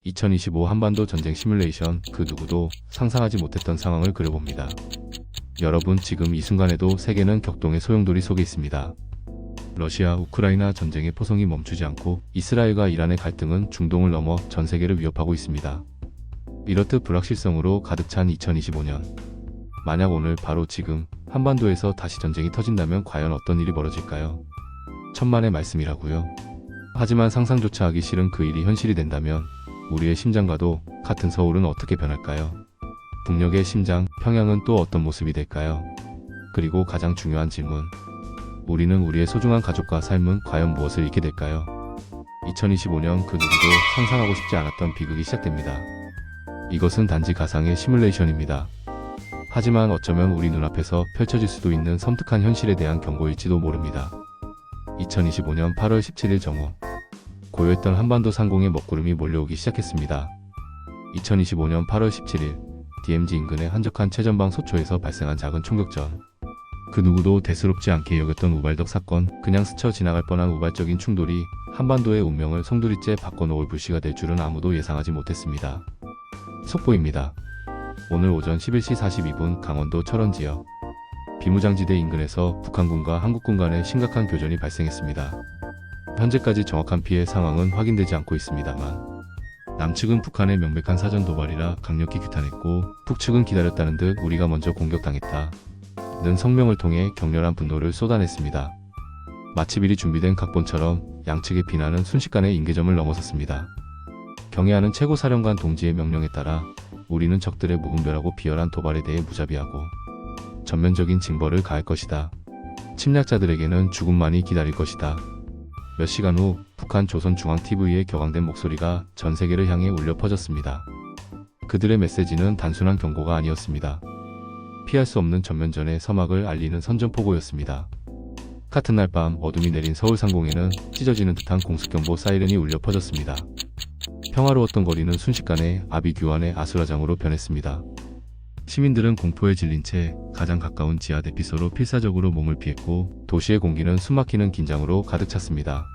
2025 한반도 전쟁 시뮬레이션, 그 누구도 상상하지 못했던 상황을 그려봅니다. 여러분, 지금 이 순간에도 세계는 격동의 소용돌이 속에 있습니다. 러시아, 우크라이나 전쟁의 포성이 멈추지 않고 이스라엘과 이란의 갈등은 중동을 넘어 전 세계를 위협하고 있습니다. 이렇듯 불확실성으로 가득 찬 2025년. 만약 오늘 바로 지금 한반도에서 다시 전쟁이 터진다면 과연 어떤 일이 벌어질까요? 천만의 말씀이라고요. 하지만 상상조차 하기 싫은 그 일이 현실이 된다면 우리의 심장과도 같은 서울은 어떻게 변할까요? 북녘의 심장, 평양은 또 어떤 모습이 될까요? 그리고 가장 중요한 질문. 우리는 우리의 소중한 가족과 삶은 과연 무엇을 잃게 될까요? 2025년 그 누구도 상상하고 싶지 않았던 비극이 시작됩니다. 이것은 단지 가상의 시뮬레이션입니다. 하지만 어쩌면 우리 눈앞에서 펼쳐질 수도 있는 섬뜩한 현실에 대한 경고일지도 모릅니다. 2025년 8월 17일 정오. 고요했던 한반도 상공에 먹구름이 몰려오기 시작했습니다. 2025년 8월 17일 DMZ 인근의 한적한 최전방 소초에서 발생한 작은 총격전. 그 누구도 대수롭지 않게 여겼던 우발적 사건, 그냥 스쳐 지나갈 뻔한 우발적인 충돌이 한반도의 운명을 송두리째 바꿔놓을 불씨가 될 줄은 아무도 예상하지 못했습니다. 속보입니다. 오늘 오전 11시 42분 강원도 철원 지역 비무장지대 인근에서 북한군과 한국군 간의 심각한 교전이 발생했습니다. 현재까지 정확한 피해 상황은 확인되지 않고 있습니다만 남측은 북한의 명백한 사전 도발이라 강력히 규탄했고 북측은 기다렸다는 듯 우리가 먼저 공격당했다 는 성명을 통해 격렬한 분노를 쏟아냈습니다. 마치 미리 준비된 각본처럼 양측의 비난은 순식간에 임계점을 넘어섰습니다. 경애하는 최고사령관 동지의 명령에 따라 우리는 적들의 무분별하고 비열한 도발에 대해 무자비하고 전면적인 징벌을 가할 것이다. 침략자들에게는 죽음만이 기다릴 것이다. 몇 시간 후 북한 조선중앙TV의 격앙된 목소리가 전 세계를 향해 울려 퍼졌습니다. 그들의 메시지는 단순한 경고가 아니었습니다. 피할 수 없는 전면전의 서막을 알리는 선전포고였습니다. 같은 날 밤 어둠이 내린 서울 상공에는 찢어지는 듯한 공습경보 사이렌이 울려 퍼졌습니다. 평화로웠던 거리는 순식간에 아비규환의 아수라장으로 변했습니다. 시민들은 공포에 질린 채 가장 가까운 지하 대피소로 필사적으로 몸을 피했고 도시의 공기는 숨막히는 긴장으로 가득 찼습니다.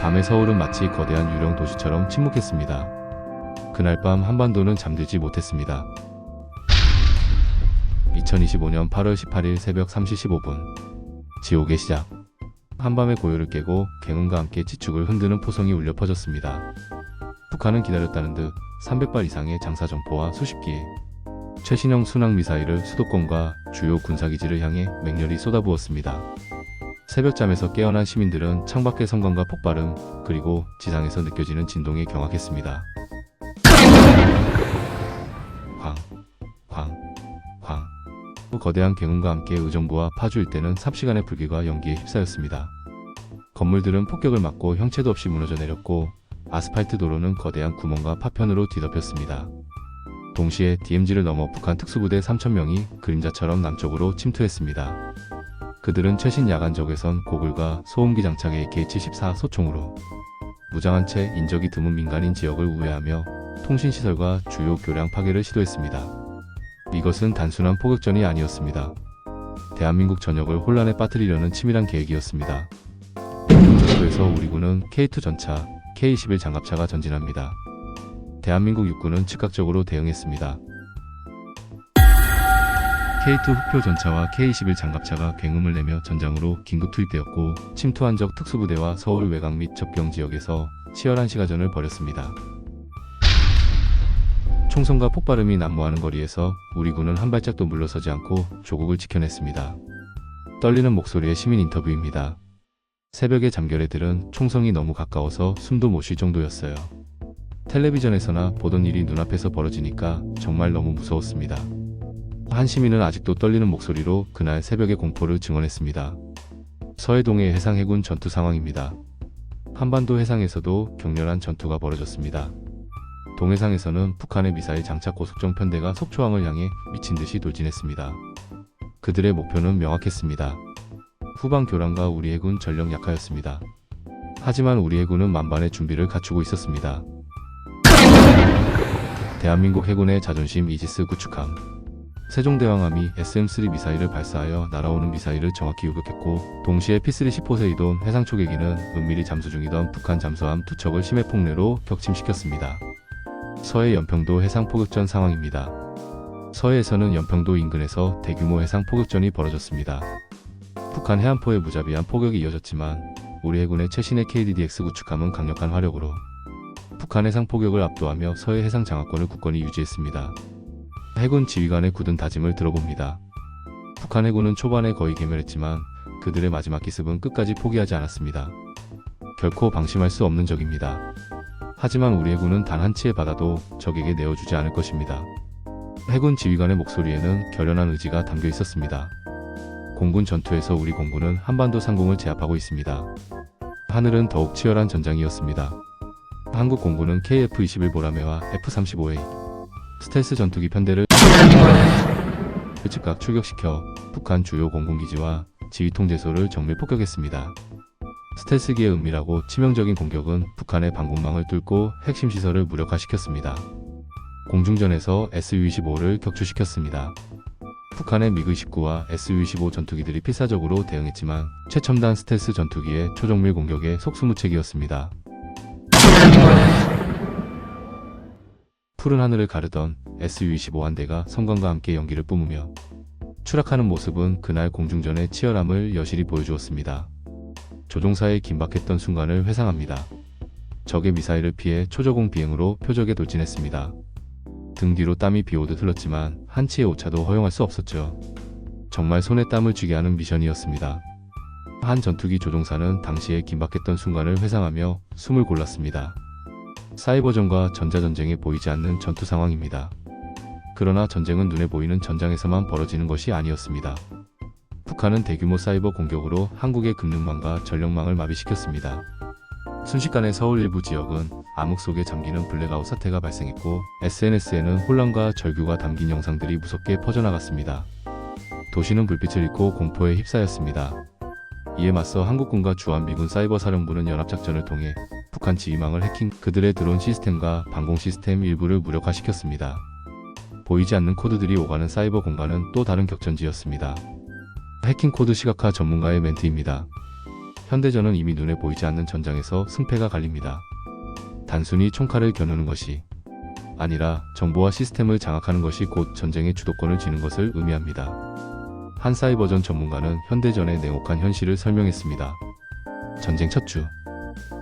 밤의 서울은 마치 거대한 유령 도시처럼 침묵했습니다. 그날 밤 한반도는 잠들지 못했습니다. 2025년 8월 18일 새벽 3시 15분. 지옥의 시작. 한밤의 고요를 깨고 갱음과 함께 지축을 흔드는 포성이 울려 퍼졌습니다. 북한은 기다렸다는 듯 300발 이상의 장사전포와 수십 기의 최신형 순항미사일을 수도권과 주요 군사기지를 향해 맹렬히 쏟아부었습니다. 새벽잠에서 깨어난 시민들은 창밖의 성광과 폭발음, 그리고 지상에서 느껴지는 진동에 경악했습니다. 황. 거대한 갱음과 함께 의정부와 파주 일대는 삽시간의 불길과 연기에 휩싸였습니다. 건물들은 폭격을 맞고 형체도 없이 무너져 내렸고 아스팔트 도로는 거대한 구멍과 파편으로 뒤덮였습니다. 동시에 DMZ를 넘어 북한 특수부대 3,000명이 그림자처럼 남쪽으로 침투했습니다. 그들은 최신 야간 적외선 고글과 소음기 장착의 AK-74 소총으로 무장한 채 인적이 드문 민간인 지역을 우회하며 통신시설과 주요 교량 파괴를 시도했습니다. 이것은 단순한 포격전이 아니었습니다. 대한민국 전역을 혼란에 빠뜨리려는 치밀한 계획이었습니다. 전투에서 우리 군은 K2 전차, K-21 장갑차가 전진합니다. 대한민국 육군은 즉각적으로 대응했습니다. K2 흑표 전차와 K-21 장갑차가 굉음을 내며 전장으로 긴급 투입되었고 침투한 적 특수부대와 서울 외곽 및 접경 지역에서 치열한 시가전을 벌였습니다. 총성과 폭발음이 난무하는 거리에서 우리 군은 한 발짝도 물러서지 않고 조국을 지켜냈습니다. 떨리는 목소리의 시민 인터뷰입니다. 새벽의 잠결에들은 총성이 너무 가까워서 숨도 못 쉴 정도였어요. 텔레비전에서나 보던 일이 눈앞에서 벌어지니까 정말 너무 무서웠습니다. 한 시민은 아직도 떨리는 목소리로 그날 새벽의 공포를 증언했습니다. 서해동의 해상해군 전투 상황입니다. 한반도 해상에서도 격렬한 전투가 벌어졌습니다. 동해상에서는 북한의 미사일 장착 고속정 편대가 속초항을 향해 미친듯이 돌진했습니다. 그들의 목표는 명확했습니다. 후방 교란과 우리 해군 전력 약화였습니다. 하지만 우리 해군은 만반의 준비를 갖추고 있었습니다. 대한민국 해군의 자존심 이지스 구축함. 세종대왕함이 SM-3 미사일을 발사하여 날아오는 미사일을 정확히 요격했고, 동시에 P-3C 포세이돈 해상 초계기는 은밀히 잠수 중이던 북한 잠수함 2척을 심해 폭내로 격침시켰습니다. 서해 연평도 해상 포격전 상황입니다. 서해에서는 연평도 인근에서 대규모 해상 포격전이 벌어졌습니다. 북한 해안포의 무자비한 포격이 이어졌지만 우리 해군의 최신의 KDDX 구축함은 강력한 화력으로 북한 해상 포격을 압도하며 서해 해상 장악권을 굳건히 유지했습니다. 해군 지휘관의 굳은 다짐을 들어봅니다. 북한 해군은 초반에 거의 괴멸했지만 그들의 마지막 기습은 끝까지 포기하지 않았습니다. 결코 방심할 수 없는 적입니다. 하지만 우리 해군은 단 한 치의 바다도 적에게 내어주지 않을 것입니다. 해군 지휘관의 목소리에는 결연한 의지가 담겨 있었습니다. 공군 전투에서 우리 공군은 한반도 상공을 제압하고 있습니다. 하늘은 더욱 치열한 전장이었습니다. 한국 공군은 KF-21 보라매와 F-35A 스텔스 전투기 편대를 즉각 출격시켜 북한 주요 공군기지와 지휘통제소를 정밀 폭격했습니다. 스텔스기의 은밀하고 치명적인 공격은 북한의 방공망을 뚫고 핵심 시설을 무력화시켰습니다. 공중전에서 SU-25를 격추시켰습니다. 북한의 미그-29와 SU-25 전투기들이 필사적으로 대응했지만 최첨단 스텔스 전투기의 초정밀 공격에 속수무책이었습니다. 푸른 하늘을 가르던 SU-25 한 대가 성광과 함께 연기를 뿜으며 추락하는 모습은 그날 공중전의 치열함을 여실히 보여주었습니다. 조종사의 긴박했던 순간을 회상합니다. 적의 미사일을 피해 초저공 비행으로 표적에 돌진했습니다. 등 뒤로 땀이 비오듯 흘렀지만 한치의 오차도 허용할 수 없었죠. 정말 손에 땀을 쥐게 하는 미션이었습니다. 한 전투기 조종사는 당시의 긴박했던 순간을 회상하며 숨을 골랐습니다. 사이버전과 전자전쟁에 보이지 않는 전투 상황입니다. 그러나 전쟁은 눈에 보이는 전장에서만 벌어지는 것이 아니었습니다. 북한은 대규모 사이버 공격으로 한국의 금융망과 전력망을 마비시켰습니다. 순식간에 서울 일부 지역은 암흑 속에 잠기는 블랙아웃 사태가 발생했고 SNS에는 혼란과 절규가 담긴 영상들이 무섭게 퍼져나갔습니다. 도시는 불빛을 잃고 공포에 휩싸였습니다. 이에 맞서 한국군과 주한미군 사이버사령부는 연합작전을 통해 북한 지휘망을 해킹, 그들의 드론 시스템과 방공 시스템 일부를 무력화시켰습니다. 보이지 않는 코드들이 오가는 사이버 공간은 또 다른 격전지였습니다. 해킹 코드 시각화 전문가의 멘트입니다. 현대전은 이미 눈에 보이지 않는 전장에서 승패가 갈립니다. 단순히 총칼을 겨누는 것이 아니라 정보와 시스템을 장악하는 것이 곧 전쟁의 주도권을 쥐는 것을 의미합니다. 한 사이버전 전문가는 현대전의 냉혹한 현실을 설명했습니다. 전쟁 첫 주,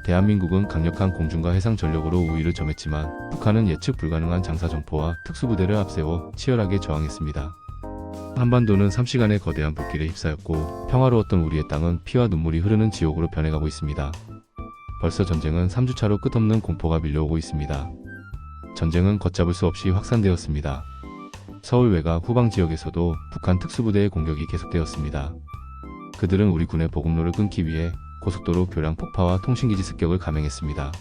대한민국은 강력한 공중과 해상 전력으로 우위를 점했지만 북한은 예측 불가능한 장사정포와 특수부대를 앞세워 치열하게 저항했습니다. 한반도는 3시간의 거대한 불길에 휩싸였고 평화로웠던 우리의 땅은 피와 눈물이 흐르는 지옥으로 변해가고 있습니다. 벌써 전쟁은 3주차로 끝없는 공포가 밀려오고 있습니다. 전쟁은 걷잡을 수 없이 확산되었습니다. 서울 외곽 후방 지역에서도 북한 특수부대의 공격이 계속되었습니다. 그들은 우리 군의 보급로를 끊기 위해 고속도로 교량 폭파와 통신기지 습격을 감행했습니다.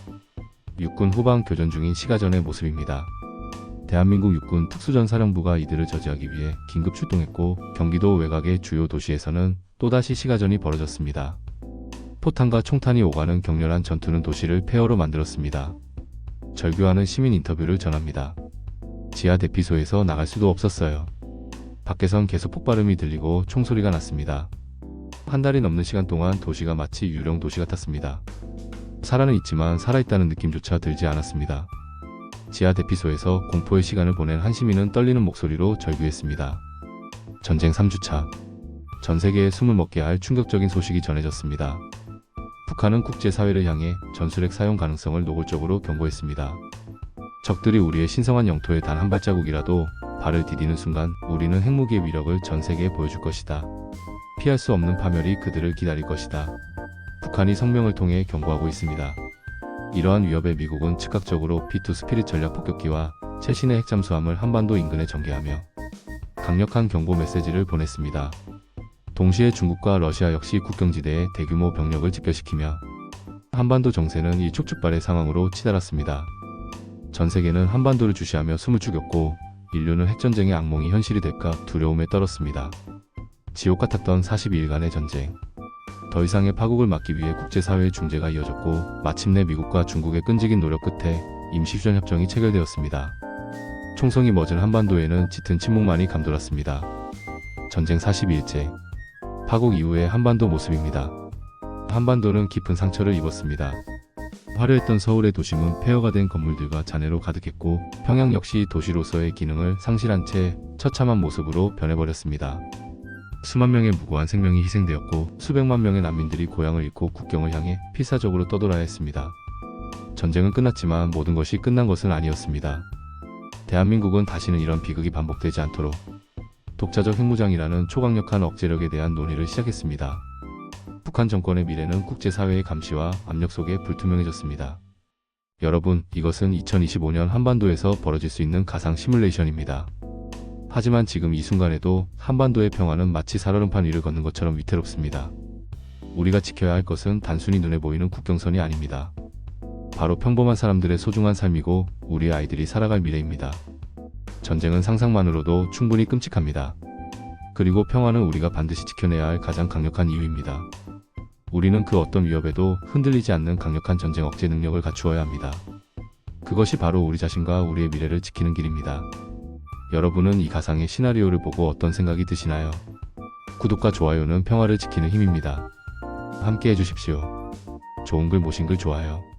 육군 후방 교전 중인 시가전의 모습입니다. 대한민국 육군 특수전사령부가 이들을 저지하기 위해 긴급 출동했고 경기도 외곽의 주요 도시에서는 또다시 시가전이 벌어졌습니다. 포탄과 총탄이 오가는 격렬한 전투는 도시를 폐허로 만들었습니다. 절규하는 시민 인터뷰를 전합니다. 지하 대피소에서 나갈 수도 없었어요. 밖에선 계속 폭발음이 들리고 총소리가 났습니다. 한 달이 넘는 시간 동안 도시가 마치 유령 도시 같았습니다. 살아는 있지만 살아있다는 느낌조차 들지 않았습니다. 지하 대피소에서 공포의 시간을 보낸 한 시민은 떨리는 목소리로 절규했습니다. 전쟁 3주차. 전 세계에 숨을 먹게 할 충격적인 소식이 전해졌습니다. 북한은 국제사회를 향해 전술핵 사용 가능성을 노골적으로 경고했습니다. 적들이 우리의 신성한 영토에 단 한 발자국이라도 발을 디디는 순간 우리는 핵무기의 위력을 전 세계에 보여줄 것이다. 피할 수 없는 파멸이 그들을 기다릴 것이다. 북한이 성명을 통해 경고하고 있습니다. 이러한 위협에 미국은 즉각적으로 B2 스피릿 전략 폭격기와 최신의 핵잠수함을 한반도 인근에 전개하며 강력한 경고 메시지를 보냈습니다. 동시에 중국과 러시아 역시 국경지대에 대규모 병력을 집결시키며 한반도 정세는 일촉즉발의 상황으로 치달았습니다. 전 세계는 한반도를 주시하며 숨을 죽였고 인류는 핵전쟁의 악몽이 현실이 될까 두려움에 떨었습니다. 지옥 같았던 42일간의 전쟁. 더 이상의 파국을 막기 위해 국제사회의 중재가 이어졌고 마침내 미국과 중국의 끈질긴 노력 끝에 임시휴전 협정이 체결되었습니다. 총성이 멎은 한반도에는 짙은 침묵만이 감돌았습니다. 전쟁 42일째. 파국 이후의 한반도 모습입니다. 한반도는 깊은 상처를 입었습니다. 화려했던 서울의 도심은 폐허가 된 건물들과 잔해로 가득했고 평양 역시 도시로서의 기능을 상실한 채 처참한 모습으로 변해버렸습니다. 수만 명의 무고한 생명이 희생되었고 수백만 명의 난민들이 고향을 잃고 국경을 향해 필사적으로 떠돌아야 했습니다. 전쟁은 끝났지만 모든 것이 끝난 것은 아니었습니다. 대한민국은 다시는 이런 비극이 반복되지 않도록 독자적 핵무장이라는 초강력한 억제력에 대한 논의를 시작했습니다. 북한 정권의 미래는 국제사회의 감시와 압력 속에 불투명해졌습니다. 여러분, 이것은 2025년 한반도에서 벌어질 수 있는 가상 시뮬레이션입니다. 하지만 지금 이 순간에도 한반도의 평화는 마치 살얼음판 위를 걷는 것처럼 위태롭습니다. 우리가 지켜야 할 것은 단순히 눈에 보이는 국경선이 아닙니다. 바로 평범한 사람들의 소중한 삶이고 우리 아이들이 살아갈 미래입니다. 전쟁은 상상만으로도 충분히 끔찍합니다. 그리고 평화는 우리가 반드시 지켜내야 할 가장 강력한 이유입니다. 우리는 그 어떤 위협에도 흔들리지 않는 강력한 전쟁 억제 능력을 갖추어야 합니다. 그것이 바로 우리 자신과 우리의 미래를 지키는 길입니다. 여러분은 이 가상의 시나리오를 보고 어떤 생각이 드시나요? 구독과 좋아요는 평화를 지키는 힘입니다. 함께 해주십시오. 좋은 글 모신 글 좋아요.